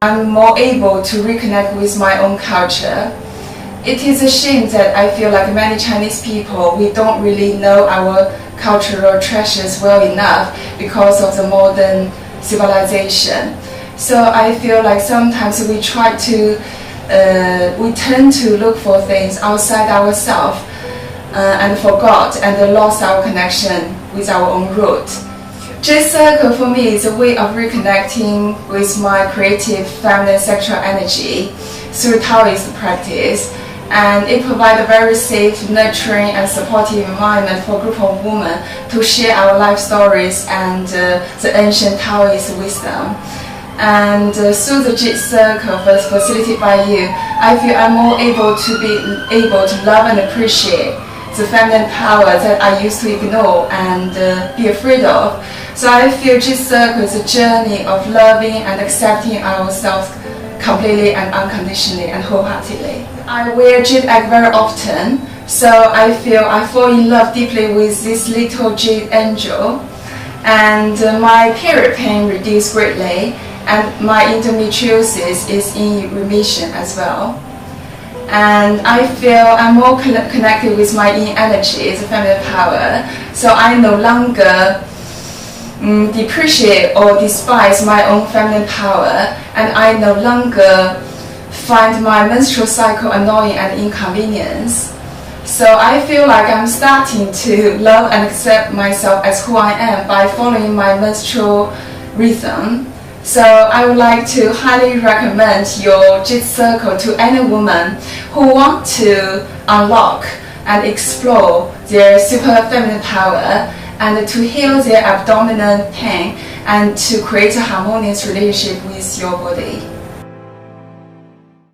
I'm more able to reconnect with my own culture. It is a shame that I feel like many Chinese people, we don't really know our cultural treasures well enough because of the modern civilization. So I feel like sometimes we tend to look for things outside ourselves and forgot and lost our connection with our own root. Jade Circle for me is a way of reconnecting with my creative feminine sexual energy through Taoist practice, and it provides a very safe, nurturing and supportive environment for a group of women to share our life stories and the ancient Taoist wisdom. And through the Jade Circle facilitated by you, I feel I'm more able to love and appreciate the feminine power that I used to ignore and be afraid of. So I feel Jade Circle is a journey of loving and accepting ourselves completely and unconditionally and wholeheartedly. I wear Jade Egg very often, so I feel I fall in love deeply with this little jade angel, and my period pain reduced greatly, and my endometriosis is in remission as well. And I feel I'm more connected with my yin energy, the feminine power, so I no longer depreciate or despise my own feminine power, and I no longer find my menstrual cycle annoying and inconvenience. So I feel like I'm starting to love and accept myself as who I am by following my menstrual rhythm. So I would like to highly recommend your Jade Circle to any woman who want to unlock and explore their super feminine power and to heal their abdominal pain and to create a harmonious relationship with your body.